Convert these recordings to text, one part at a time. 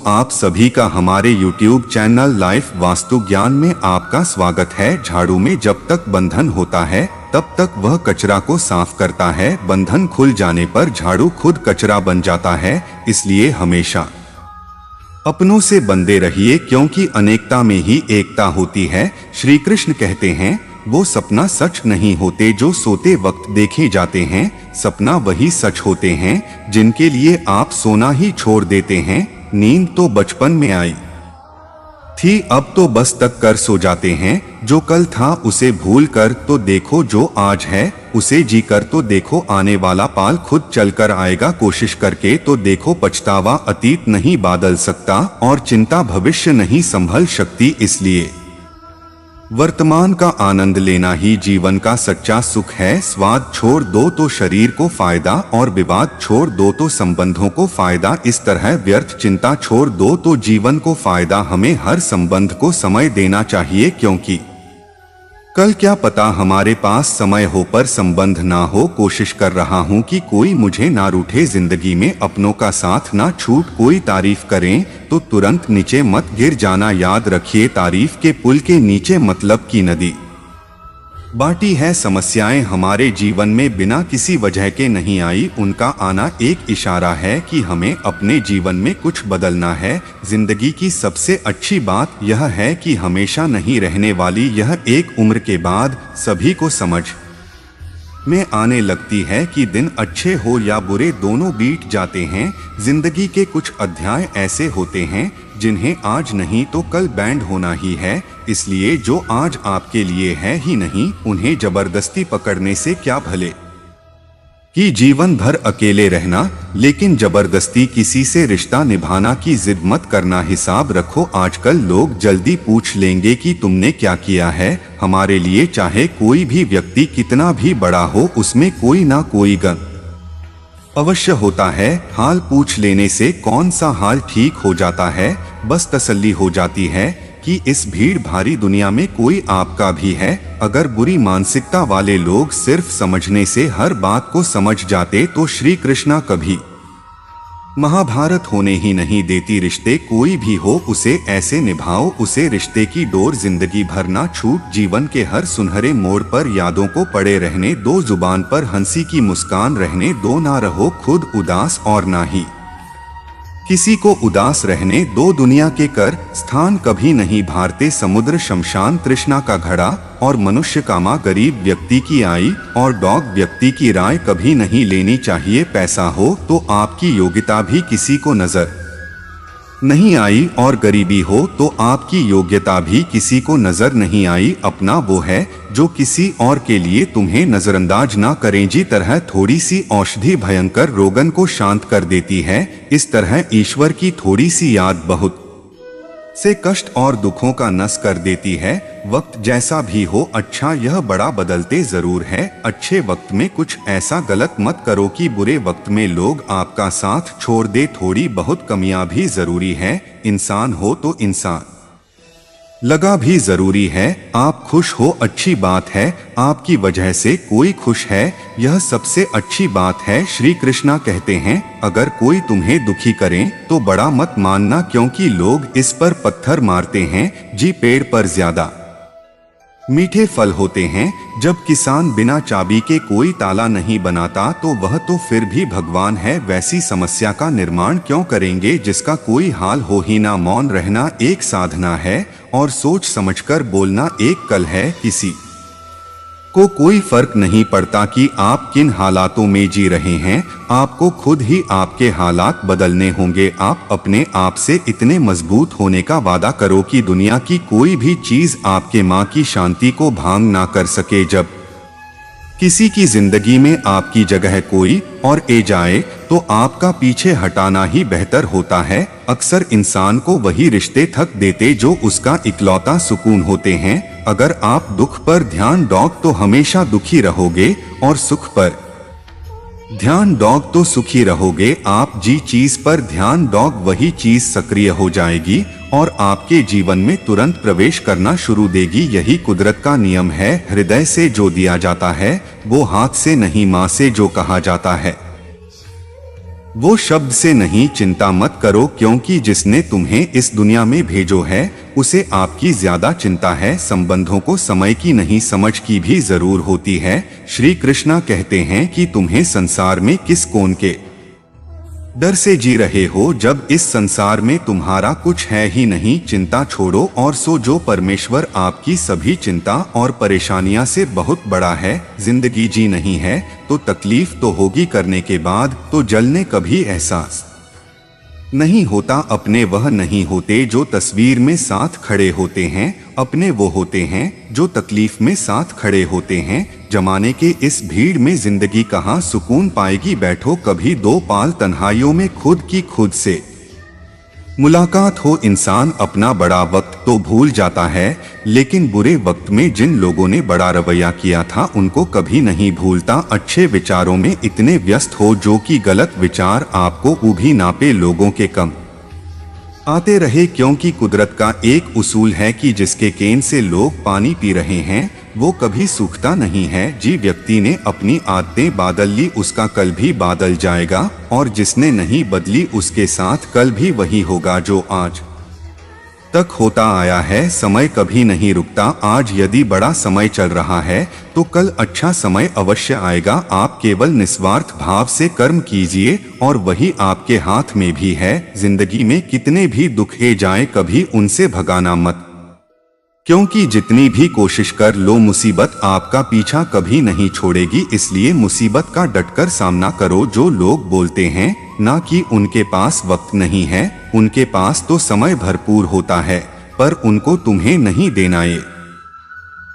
आप सभी का हमारे YouTube चैनल लाइफ वास्तु ज्ञान में आपका स्वागत है। झाड़ू में जब तक बंधन होता है तब तक वह कचरा को साफ करता है। बंधन खुल जाने पर झाड़ू खुद कचरा बन जाता है। इसलिए हमेशा अपनों से बंधे रहिए, क्योंकि अनेकता में ही एकता होती है। श्री कृष्ण कहते हैं, वो सपना सच नहीं होते जो सोते वक्त देखे जाते हैं। सपना वही सच होते हैं जिनके लिए आप सोना ही छोड़ देते हैं। नींद तो बचपन में आई थी, अब तो बस तक कर सो जाते हैं। जो कल था उसे भूल कर तो देखो जो आज है, उसे जी कर तो देखो आने वाला पाल खुद चलकर आएगा। कोशिश करके तो देखो पछतावा अतीत नहीं बदल सकता और चिंता भविष्य नहीं संभल सकती। इसलिए वर्तमान का आनंद लेना ही जीवन का सच्चा सुख है। स्वाद छोड़ दो तो शरीर को फायदा और विवाद छोड़ दो तो संबंधों को फायदा। इस तरह व्यर्थ चिंता छोड़ दो तो जीवन को फायदा। हमें हर संबंध को समय देना चाहिए, क्योंकि कल क्या पता हमारे पास समय हो पर संबंध ना हो। कोशिश कर रहा हूँ कि कोई मुझे ना रूठे, जिंदगी में अपनों का साथ ना छूट। कोई तारीफ करें तो तुरंत नीचे मत गिर जाना। याद रखिए, तारीफ के पुल के नीचे मतलब की नदी बाटी है। समस्याएं हमारे जीवन में बिना किसी वजह के नहीं आई, उनका आना एक इशारा है कि हमें अपने जीवन में कुछ बदलना है। जिंदगी की सबसे अच्छी बात यह है कि हमेशा नहीं रहने वाली। यह एक उम्र के बाद सभी को समझ में आने लगती है कि दिन अच्छे हो या बुरे दोनों बीत जाते हैं। जिंदगी के कुछ अध्याय ऐसे होते हैं जिन्हें आज नहीं तो कल बैंड होना ही है। इसलिए जो आज आपके लिए है ही नहीं, उन्हें जबरदस्ती पकड़ने से क्या भले कि जीवन भर अकेले रहना, लेकिन जबरदस्ती किसी से रिश्ता निभाना की जिद मत करना। हिसाब रखो, आजकल लोग जल्दी पूछ लेंगे कि तुमने क्या किया है। हमारे लिए चाहे कोई भी व्यक्ति कितना भी बड़ा हो, उसमें कोई ना कोई गन अवश्य होता है। हाल पूछ लेने से कौन सा हाल ठीक हो जाता है, बस तसल्ली हो जाती है कि इस भीड़ भारी दुनिया में कोई आपका भी है। अगर बुरी मानसिकता वाले लोग सिर्फ समझने से हर बात को समझ जाते तो श्री कृष्णा कभी महाभारत होने ही नहीं देती। रिश्ते कोई भी हो उसे ऐसे निभाओ, उसे रिश्ते की डोर जिंदगी भर ना छूट। जीवन के हर सुनहरे मोड़ पर यादों को पड़े रहने दो, जुबान पर हंसी की मुस्कान रहने दो। ना रहो खुद उदास और ना ही किसी को उदास रहने दो। दुनिया के कर स्थान कभी नहीं भारते, समुद्र शमशान तृष्णा का घड़ा और मनुष्य का माँ गरीब व्यक्ति की आई और डॉग व्यक्ति की राय कभी नहीं लेनी चाहिए। पैसा हो तो आपकी योग्यता भी किसी को नजर नहीं आई और गरीबी हो तो आपकी योग्यता भी किसी को नजर नहीं आई। अपना वो है जो किसी और के लिए तुम्हें नजरअंदाज ना करें। जी तरह थोड़ी सी औषधि भयंकर रोगन को शांत कर देती है, इस तरह ईश्वर की थोड़ी सी याद बहुत से कष्ट और दुखों का नस कर देती है। वक्त जैसा भी हो अच्छा यह बड़ा बदलते जरूर है। अच्छे वक्त में कुछ ऐसा गलत मत करो कि बुरे वक्त में लोग आपका साथ छोड़ दे। थोड़ी बहुत कमियां भी जरूरी है, इंसान हो तो इंसान लगा भी जरूरी है। आप खुश हो अच्छी बात है, आपकी वजह से कोई खुश है, यह सबसे अच्छी बात है। श्री कृष्णा कहते हैं, अगर कोई तुम्हें दुखी करे तो बड़ा मत मानना, क्योंकि लोग इस पर पत्थर मारते हैं। जी पेड़ पर ज्यादा मीठे फल होते हैं। जब किसान बिना चाबी के कोई ताला नहीं बनाता तो वह तो फिर भी भगवान है। वैसी समस्या का निर्माण क्यों करेंगे जिसका कोई हाल हो ही ना। मौन रहना एक साधना है और सोच समझकर बोलना एक कल है। किसी को कोई फर्क नहीं पड़ता कि आप किन हालातों में जी रहे हैं, आपको खुद ही आपके हालात बदलने होंगे। आप अपने आप से इतने मजबूत होने का वादा करो कि दुनिया की कोई भी चीज आपके माँ की शांति को भांग ना कर सके। जब किसी की जिंदगी में आपकी जगह कोई और ए जाए तो आपका पीछे हटाना ही बेहतर होता है। अक्सर इंसान को वही रिश्ते थक देते जो उसका इकलौता सुकून होते हैं। अगर आप दुख पर ध्यान दोगे तो हमेशा दुखी रहोगे और सुख पर ध्यान दोगे तो सुखी रहोगे। आप जी चीज पर ध्यान दोगे वही चीज सक्रिय हो जाएगी और आपके जीवन में तुरंत प्रवेश करना शुरू देगी। यही कुदरत का नियम है। हृदय से जो दिया जाता है वो हाथ से नहीं, माँ से जो कहा जाता है वो शब्द से नहीं चिंता मत करो, क्योंकि जिसने तुम्हें इस दुनिया में भेजो है उसे आपकी ज्यादा चिंता है। संबंधों को समय की नहीं समझ की भी जरूर होती है। श्री कृष्णा कहते हैं कि तुम्हें संसार में किस कौन के डर से जी रहे हो, जब इस संसार में तुम्हारा कुछ है ही नहीं। चिंता छोड़ो और सो जो परमेश्वर आपकी सभी चिंता और परेशानियां से बहुत बड़ा है। जिंदगी जी नहीं है तो तकलीफ तो होगी, करने के बाद तो जलने कभी एहसास नहीं होता। अपने वह नहीं होते जो तस्वीर में साथ खड़े होते हैं, अपने वो होते हैं जो तकलीफ में साथ खड़े होते हैं। जमाने के इस भीड़ में जिंदगी कहाँ सुकून पाएगी। बैठो कभी दो पाल तन्हाइयों में खुद की खुद से मुलाकात हो। इंसान अपना बड़ा वक्त तो भूल जाता है, लेकिन बुरे वक्त में जिन लोगों ने बड़ा रवैया किया था उनको कभी नहीं भूलता। अच्छे विचारों में इतने व्यस्त हो जो कि गलत विचार आपको ऊभी नापे। लोगों के कम आते रहे, क्योंकि कुदरत का एक उसूल है कि जिसके केन से लोग पानी पी रहे हैं वो कभी सूखता नहीं है। जी व्यक्ति ने अपनी आदतें बादल ली उसका कल भी बादल जाएगा, और जिसने नहीं बदली उसके साथ कल भी वही होगा जो आज तक होता आया है। समय कभी नहीं रुकता। आज यदि बड़ा समय चल रहा है तो कल अच्छा समय अवश्य आएगा। आप केवल निस्वार्थ भाव से कर्म कीजिए और वही आपके हाथ में भी है। जिंदगी में कितने भी दुख ए जाए कभी उनसे भगाना मत, क्योंकि जितनी भी कोशिश कर लो मुसीबत आपका पीछा कभी नहीं छोड़ेगी। इसलिए मुसीबत का डटकर सामना करो। जो लोग बोलते हैं ना कि उनके पास वक्त नहीं है, उनके पास तो समय भरपूर होता है, पर उनको तुम्हें नहीं देना। ये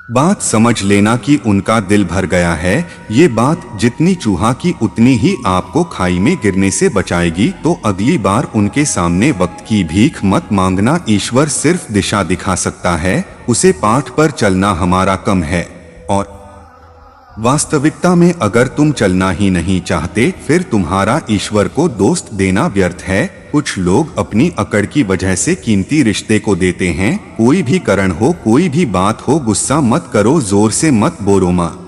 बात समझ लेना कि उनका दिल भर गया है। ये बात जितनी चूहा की उतनी ही आपको खाई में गिरने से बचाएगी। तो अगली बार उनके सामने वक्त की भीख मत मांगना। ईश्वर सिर्फ दिशा दिखा सकता है, उसे पाठ पर चलना हमारा कम है। और वास्तविकता में अगर तुम चलना ही नहीं चाहते फिर तुम्हारा ईश्वर को दोस्त देना व्यर्थ है। कुछ लोग अपनी अकड़ की वजह से कीमती रिश्ते को देते हैं। कोई भी कारण हो, कोई भी बात हो, गुस्सा मत करो, जोर से मत बोलो, माँ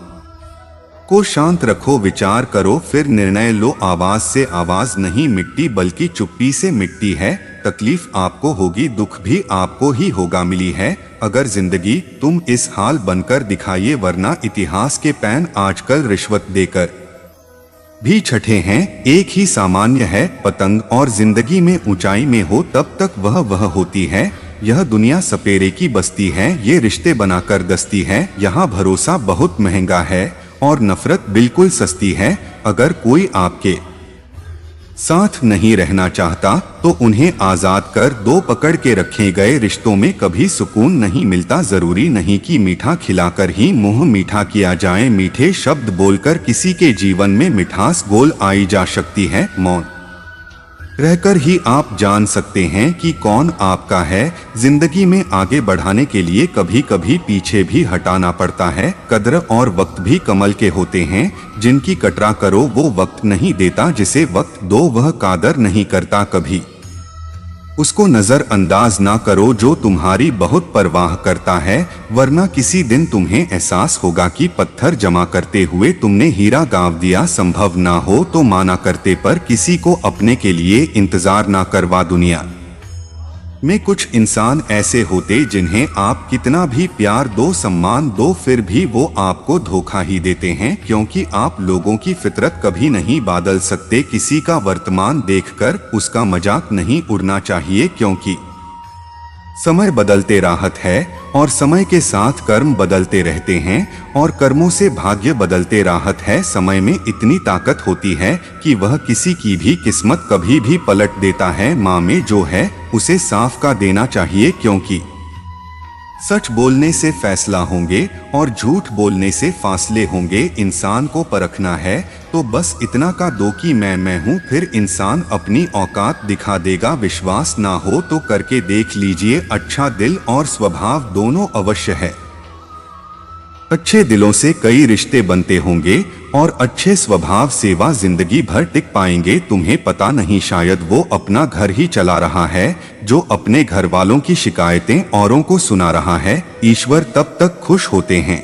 को शांत रखो, विचार करो फिर निर्णय लो। आवाज से आवाज नहीं मिटती बल्कि चुप्पी से मिटती है। तकलीफ आपको होगी, दुख भी आपको ही होगा। मिली है अगर जिंदगी तुम इस हाल बनकर दिखाइए, वरना इतिहास के पैन आजकल रिश्वत देकर भी छठे हैं। एक ही सामान्य है पतंग, और जिंदगी में ऊंचाई में हो तब तक वह होती है। यह दुनिया सपेरे की बस्ती है, ये रिश्ते बनाकर दस्ती है। यहाँ भरोसा बहुत महंगा है और नफरत बिल्कुल सस्ती है। अगर कोई आपके साथ नहीं रहना चाहता तो उन्हें आजाद कर दो। पकड़ के रखे गए रिश्तों में कभी सुकून नहीं मिलता। जरूरी नहीं कि मीठा खिलाकर ही मुंह मीठा किया जाए। मीठे शब्द बोलकर किसी के जीवन में मिठास घोल आई जा सकती है। मौन रहकर ही आप जान सकते हैं कि कौन आपका है। जिंदगी में आगे बढ़ाने के लिए कभी कभी पीछे भी हटाना पड़ता है। कद्र और वक्त भी कमल के होते हैं। जिनकी कटरा करो वो वक्त नहीं देता, जिसे वक्त दो वह कादर नहीं करता। कभी उसको नजरअंदाज ना करो जो तुम्हारी बहुत परवाह करता है, वरना किसी दिन तुम्हें एहसास होगा कि पत्थर जमा करते हुए तुमने हीरा गांव दिया। संभव ना हो तो माना करते, पर किसी को अपने के लिए इंतजार ना करवा। दुनिया में कुछ इंसान ऐसे होते जिन्हें आप कितना भी प्यार दो, सम्मान दो, फिर भी वो आपको धोखा ही देते हैं, क्योंकि आप लोगों की फितरत कभी नहीं बदल सकते। किसी का वर्तमान देखकर उसका मजाक नहीं उड़ना चाहिए, क्योंकि समय बदलते राहत है और समय के साथ कर्म बदलते रहते हैं और कर्मों से भाग्य बदलते राहत है। समय में इतनी ताकत होती है कि वह किसी की भी किस्मत कभी भी पलट देता है। माँ में जो है उसे साफ का देना चाहिए, क्योंकि सच बोलने से फैसला होंगे और झूठ बोलने से फासले होंगे। इंसान को परखना है तो बस इतना का दो कि मैं हूँ, फिर इंसान अपनी औकात दिखा देगा। विश्वास ना हो तो करके देख लीजिए। अच्छा दिल और स्वभाव दोनों अवश्य है। अच्छे दिलों से कई रिश्ते बनते होंगे और अच्छे स्वभाव सेवा जिंदगी भर टिक पाएंगे। तुम्हें पता नहीं, शायद वो अपना घर ही चला रहा है जो अपने घर वालों की शिकायतें औरों को सुना रहा है। ईश्वर तब तक खुश होते हैं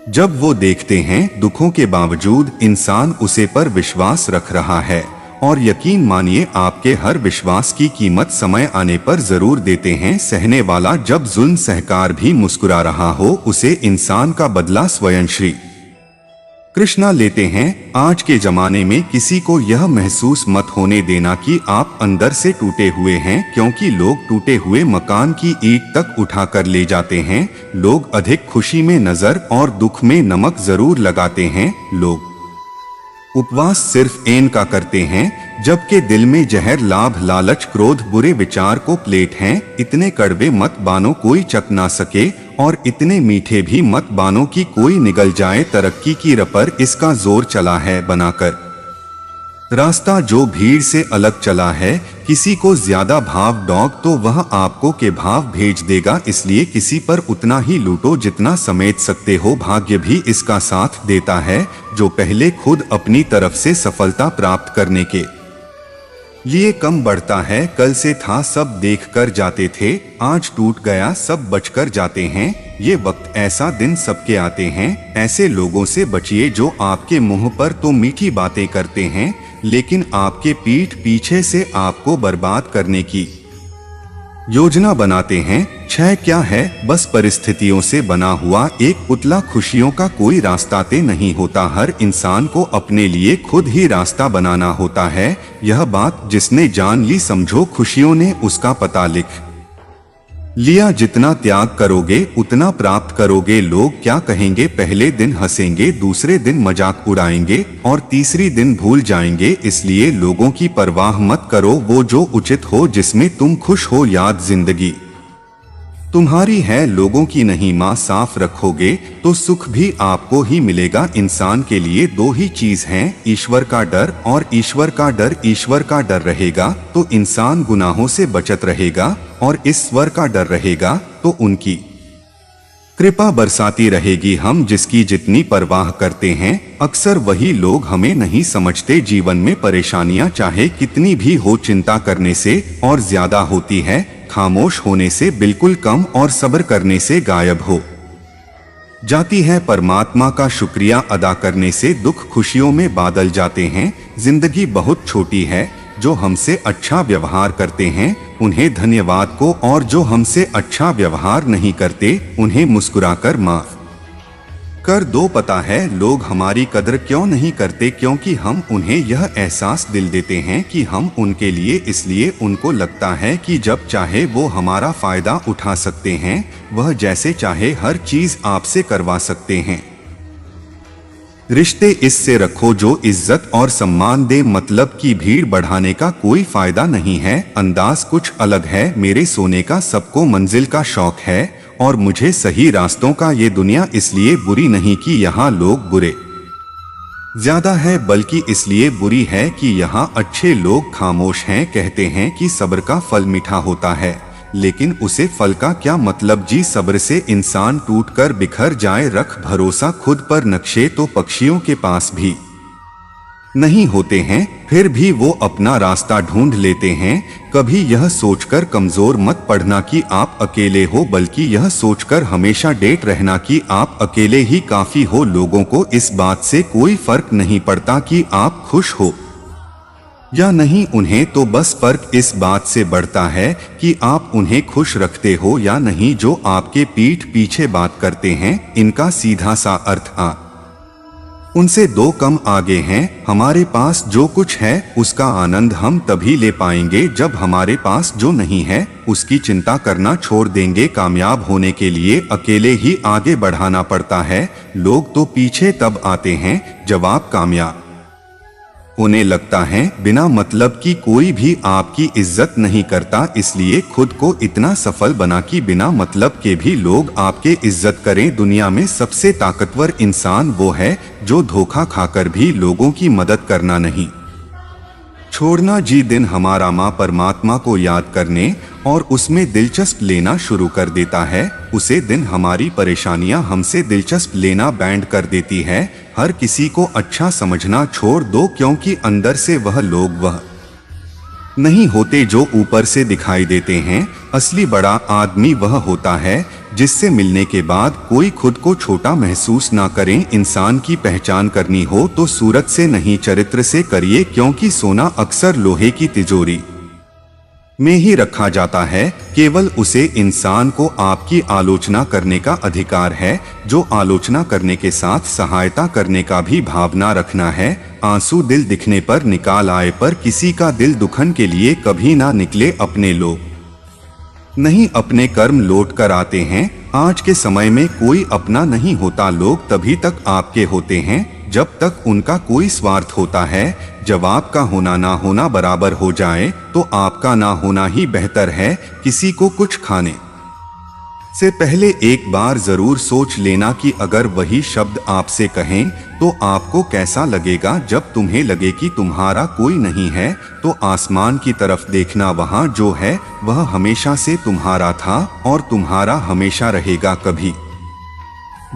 जब वो देखते हैं दुखों के बावजूद इंसान उसे पर विश्वास रख रहा है। और यकीन मानिए आपके हर विश्वास की कीमत समय आने पर जरूर देते हैं। सहने वाला जब जुल्म सहकार भी मुस्कुरा रहा हो, उसे इंसान का बदला स्वयं श्री कृष्णा लेते हैं। आज के जमाने में किसी को यह महसूस मत होने देना कि आप अंदर से टूटे हुए हैं, क्योंकि लोग टूटे हुए मकान की ईंट तक उठा कर ले जाते हैं। लोग अधिक खुशी में नजर और दुख में नमक जरूर लगाते हैं। लोग उपवास सिर्फ एन का करते हैं, जबकि दिल में जहर, लाभ, लालच, क्रोध, बुरे विचार को प्लेट हैं। इतने कड़वे मत बानो कोई चख ना सके, और इतने मीठे भी मत बानो कि कोई निगल जाए। तरक्की की रपर इसका जोर चला है बनाकर रास्ता जो भीड़ से अलग चला है। किसी को ज्यादा भाव डॉग तो वह आपको के भाव भेज देगा, इसलिए किसी पर उतना ही लूटो जितना समेट सकते हो। भाग्य भी इसका साथ देता है, जो पहले खुद अपनी तरफ से सफलता प्राप्त करने के लिए कम बढ़ता है। कल से था सब देख कर जाते थे, आज टूट गया सब बचकर जाते हैं। ये वक्त ऐसा दिन सबके आते हैं। ऐसे लोगों से बचिए जो आपके मुंह पर तो मीठी बातें करते हैं, लेकिन आपके पीठ पीछे से आपको बर्बाद करने की योजना बनाते हैं। क्षय क्या है? बस परिस्थितियों से बना हुआ एक पुतला। खुशियों का कोई रास्ता तय नहीं होता, हर इंसान को अपने लिए खुद ही रास्ता बनाना होता है। यह बात जिसने जान ली, समझो खुशियों ने उसका पता लिख लिया। जितना त्याग करोगे उतना प्राप्त करोगे। लोग क्या कहेंगे? पहले दिन हंसेंगे, दूसरे दिन मजाक उड़ाएंगे और तीसरी दिन भूल जाएंगे। इसलिए लोगों की परवाह मत करो, वो जो उचित हो, जिसमें तुम खुश हो। याद जिंदगी तुम्हारी है, लोगों की नहीं। माँ साफ रखोगे तो सुख भी आपको ही मिलेगा। इंसान के लिए दो ही चीज हैं, ईश्वर का डर और ईश्वर का डर। ईश्वर का डर रहेगा तो इंसान गुनाहों से बचत रहेगा, और ईश्वर का डर रहेगा तो उनकी कृपा बरसाती रहेगी। हम जिसकी जितनी परवाह करते हैं, अक्सर वही लोग हमें नहीं समझते। जीवन में परेशानियां चाहे कितनी भी हो, चिंता करने से और ज्यादा होती है, खामोश होने से बिल्कुल कम, और सब्र करने से गायब हो जाती है। परमात्मा का शुक्रिया अदा करने से दुख खुशियों में बादल जाते हैं। जिंदगी बहुत छोटी है, जो हमसे अच्छा व्यवहार करते हैं उन्हें धन्यवाद को, और जो हमसे अच्छा व्यवहार नहीं करते उन्हें मुस्कुराकर माफ कर दो। पता है लोग हमारी कदर क्यों नहीं करते? क्योंकि हम उन्हें यह एहसास दिल देते हैं कि हम उनके लिए, इसलिए उनको लगता है कि जब चाहे वो हमारा फायदा उठा सकते हैं। वह जैसे चाहे हर चीज आपसे करवा सकते हैं। रिश्ते इससे रखो जो इज्जत और सम्मान दे, मतलब की भीड़ बढ़ाने का कोई फायदा नहीं है। अंदाज कुछ अलग है, मेरे सोने का सबको मंजिल का शौक है, और मुझे सही रास्तों का। ये दुनिया इसलिए बुरी नहीं कि यहाँ लोग बुरे ज्यादा है, बल्कि इसलिए बुरी है कि यहाँ अच्छे लोग खामोश हैं। कहते हैं कि सब्र का फल मीठा होता है, लेकिन उसे फल का क्या मतलब जी? सब्र से इंसान टूटकर बिखर जाए। रख भरोसा खुद पर, नक्शे तो पक्षियों के पास भी नहीं होते हैं, फिर भी वो अपना रास्ता ढूंढ लेते हैं। कभी यह सोचकर कमजोर मत पड़ना कि आप अकेले हो, बल्कि यह सोचकर हमेशा डेट रहना कि आप अकेले ही काफी हो। लोगों को इस बात से कोई फर्क नहीं पड़ता कि आप खुश हो या नहीं, उन्हें तो बस फर्क इस बात से पड़ता है कि आप उन्हें खुश रखते हो या नहीं। जो आपके पीठ पीछे बात करते हैं, इनका सीधा सा अर्थ उनसे दो कम आगे हैं। हमारे पास जो कुछ है उसका आनंद हम तभी ले पाएंगे जब हमारे पास जो नहीं है उसकी चिंता करना छोड़ देंगे। कामयाब होने के लिए अकेले ही आगे बढ़ाना पड़ता है। लोग तो पीछे तब आते हैं जब आप कामयाब होने लगता है। बिना मतलब की कोई भी आपकी इज्जत नहीं करता, इसलिए खुद को इतना सफल बना कि बिना मतलब के भी लोग आपके इज्जत करें। दुनिया में सबसे ताकतवर इंसान वो है जो धोखा खाकर भी लोगों की मदद करना नहीं छोड़ना। जी दिन हमारा माँ परमात्मा को याद करने और उसमें दिलचस्प लेना शुरू कर देता है, उसे दिन हमारी परेशानियां हमसे दिलचस्प लेना बैंड कर देती है। हर किसी को अच्छा समझना छोड़ दो, क्योंकि अंदर से वह लोग वह नहीं होते जो ऊपर से दिखाई देते हैं। असली बड़ा आदमी वह होता है जिससे मिलने के बाद कोई खुद को छोटा महसूस ना करे। इंसान की पहचान करनी हो तो सूरत से नहीं चरित्र से करिए, क्योंकि सोना अक्सर लोहे की तिजोरी में ही रखा जाता है। केवल उसे इंसान को आपकी आलोचना करने का अधिकार है जो आलोचना करने के साथ सहायता करने का भी भावना रखना है। आंसू दिल दिखने पर निकाल आए, पर किसी का दिल दुखन के लिए कभी ना निकले। अपने लोग नहीं अपने कर्म लौट कर आते हैं। आज के समय में कोई अपना नहीं होता। लोग तभी तक आपके होते हैं जब तक उनका कोई स्वार्थ होता है। जब आपका होना ना होना बराबर हो जाए तो आपका ना होना ही बेहतर है। किसी को कुछ खाने से पहले एक बार जरूर सोच लेना कि अगर वही शब्द आपसे कहें तो आपको कैसा लगेगा। जब तुम्हें लगे कि तुम्हारा कोई नहीं है तो आसमान की तरफ देखना, वहां जो है वह हमेशा से तुम्हारा था और तुम्हारा हमेशा रहेगा। कभी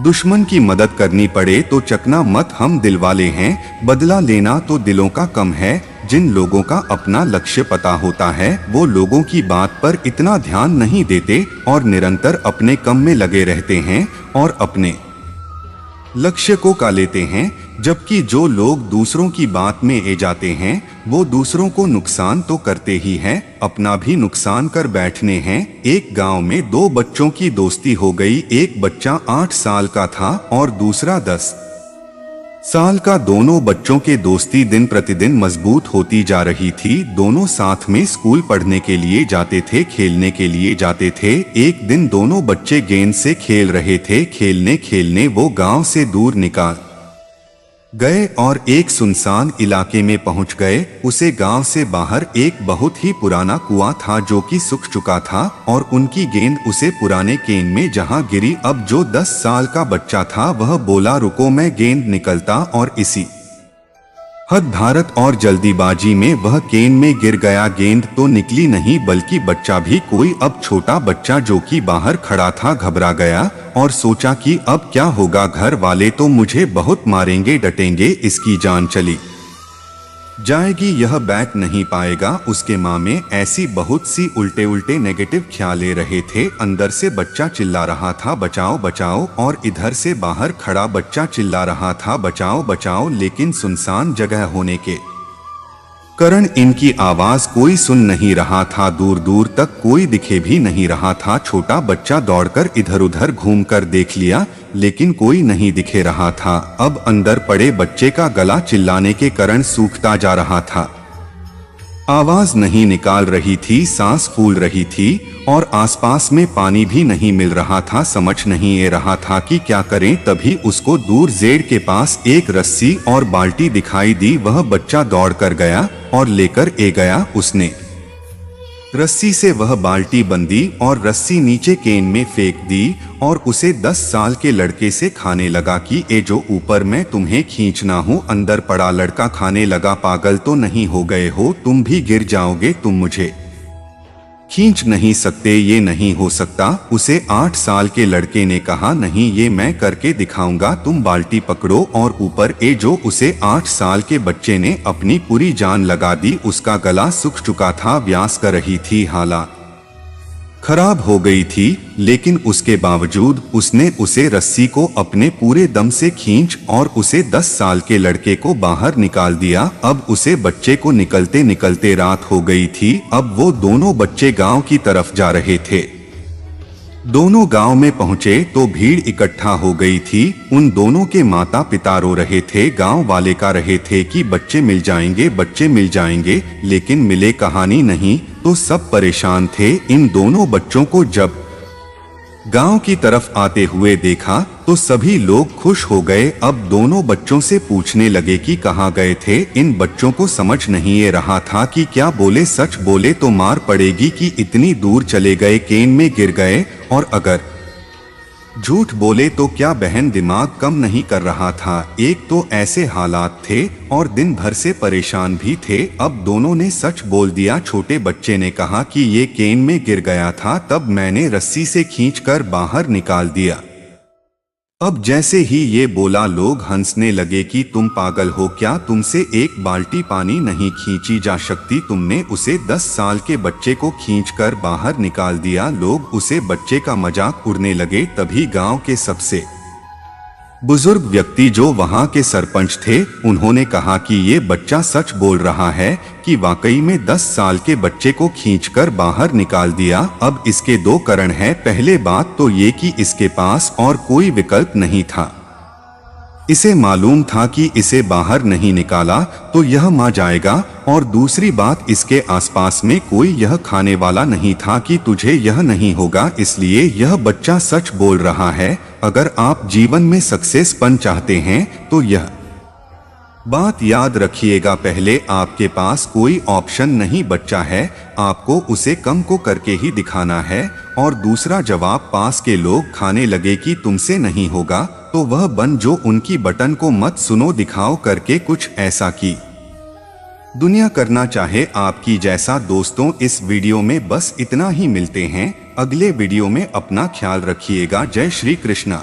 दुश्मन की मदद करनी पड़े तो चकना मत, हम दिलवाले हैं। बदला लेना तो दिलों का कम है। जिन लोगों का अपना लक्ष्य पता होता है वो लोगों की बात पर इतना ध्यान नहीं देते और निरंतर अपने कम में लगे रहते हैं और अपने लक्ष्य को का लेते हैं। जबकि जो लोग दूसरों की बात में ए जाते हैं वो दूसरों को नुकसान तो करते ही हैं, अपना भी नुकसान कर बैठने हैं। एक गांव में दो बच्चों की दोस्ती हो गई। एक बच्चा 8 साल का था और दूसरा 10 साल का। दोनों बच्चों के दोस्ती दिन प्रतिदिन मजबूत होती जा रही थी। दोनों साथ में स्कूल पढ़ने के लिए जाते थे, खेलने के लिए जाते थे। एक दिन दोनों बच्चे गेंद से खेल रहे थे। खेलने खेलने वो गांव से दूर निकल गए और एक सुनसान इलाके में पहुंच गए। उसे गांव से बाहर एक बहुत ही पुराना कुआं था जो कि सूख चुका था और उनकी गेंद उसे पुराने केन में जहां गिरी। अब जो 10 साल का बच्चा था वह बोला, रुको मैं गेंद निकलता, और इसी हद भारत और जल्दीबाजी में वह केन में गिर गया। गेंद तो निकली नहीं बल्कि बच्चा भी। कोई अब छोटा बच्चा जो कि बाहर खड़ा था घबरा गया और सोचा कि अब क्या होगा। घर वाले तो मुझे बहुत मारेंगे डटेंगे, इसकी जान चली जाएगी, यह बैठ नहीं पाएगा। उसके माँ में ऐसी बहुत सी उल्टे उल्टे नेगेटिव ख्याल ले रहे थे। अंदर से बच्चा चिल्ला रहा था बचाओ बचाओ, और इधर से बाहर खड़ा बच्चा चिल्ला रहा था बचाओ बचाओ। लेकिन सुनसान जगह होने के कारण इनकी आवाज कोई सुन नहीं रहा था। दूर दूर तक कोई दिखे भी नहीं रहा था। छोटा बच्चा दौड़कर इधर उधर घूमकर देख लिया लेकिन कोई नहीं दिखे रहा था। अब अंदर पड़े बच्चे का गला चिल्लाने के कारण सूखता जा रहा था। आवाज नहीं निकाल रही थी, सांस फूल रही थी और आसपास में पानी भी नहीं मिल रहा था। समझ नहीं आ रहा था कि क्या करें। तभी उसको दूर जेड़ के पास एक रस्सी और बाल्टी दिखाई दी। वह बच्चा दौड़ कर गया और लेकर ए गया। उसने रस्सी से वह बाल्टी बंधी और रस्सी नीचे केन में फेंक दी और उसे 10 साल के लड़के से खाने लगा कि ए जो ऊपर मैं तुम्हें खींचना हूँ। अंदर पड़ा लड़का खाने लगा, पागल तो नहीं हो गए हो, तुम भी गिर जाओगे, तुम मुझे खींच नहीं सकते, ये नहीं हो सकता। उसे 8 साल के लड़के ने कहा, नहीं ये मैं करके दिखाऊंगा, तुम बाल्टी पकड़ो और ऊपर ए जो। उसे 8 साल के बच्चे ने अपनी पूरी जान लगा दी। उसका गला सूख चुका था, व्यास कर रही थी, हालत खराब हो गई थी, लेकिन उसके बावजूद उसने उसे रस्सी को अपने पूरे दम से खींच और उसे 10 साल के लड़के को बाहर निकाल दिया। अब उसे बच्चे को निकलते निकलते रात हो गई थी। अब वो दोनों बच्चे गांव की तरफ जा रहे थे। दोनों गांव में पहुंचे तो भीड़ इकट्ठा हो गई थी। उन दोनों के माता पिता रो रहे थे। गांव वाले कह रहे थे कि बच्चे मिल जाएंगे, बच्चे मिल जाएंगे, लेकिन मिले कहानी नहीं। तो सब परेशान थे। इन दोनों बच्चों को जब गांव की तरफ आते हुए देखा तो सभी लोग खुश हो गए। अब दोनों बच्चों से पूछने लगे कि कहाँ गए थे। इन बच्चों को समझ नहीं आ रहा था कि क्या बोले, सच बोले तो मार पड़ेगी कि इतनी दूर चले गए, केन में गिर गए, और अगर झूठ बोले तो क्या बहन दिमाग कम नहीं कर रहा था। एक तो ऐसे हालात थे और दिन भर से परेशान भी थे। अब दोनों ने सच बोल दिया। छोटे बच्चे ने कहा कि ये केन में गिर गया था, तब मैंने रस्सी से खींचकर बाहर निकाल दिया। अब जैसे ही ये बोला लोग हंसने लगे कि तुम पागल हो क्या, तुमसे एक बाल्टी पानी नहीं खींची जा सकती, तुमने उसे 10 साल के बच्चे को खींचकर बाहर निकाल दिया। लोग उसे बच्चे का मजाक उड़ने लगे। तभी गांव के सबसे बुजुर्ग व्यक्ति जो वहां के सरपंच थे, उन्होंने कहा कि ये बच्चा सच बोल रहा है कि वाकई में 10 साल के बच्चे को खींचकर बाहर निकाल दिया। अब इसके दो कारण हैं। पहले बात तो ये कि इसके पास और कोई विकल्प नहीं था। इसे मालूम था कि इसे बाहर नहीं निकाला तो यह मर जाएगा, और दूसरी बात इसके आसपास में कोई यह खाने वाला नहीं था कि तुझे यह नहीं होगा, इसलिए यह बच्चा सच बोल रहा है। अगर आप जीवन में सक्सेस पाना चाहते हैं तो यह बात याद रखिएगा। पहले आपके पास कोई ऑप्शन नहीं बच्चा है, आपको उसे कम को करके ही दिखाना है। और दूसरा जवाब पास के लोग खाने लगे कि तुमसे नहीं होगा तो वह बन जो उनकी बटन को मत सुनो, दिखाओ करके कुछ ऐसा की दुनिया करना चाहे आपकी जैसा। दोस्तों, इस वीडियो में बस इतना ही। मिलते हैं अगले वीडियो में। अपना ख्याल रखिएगा। जय श्री कृष्णा।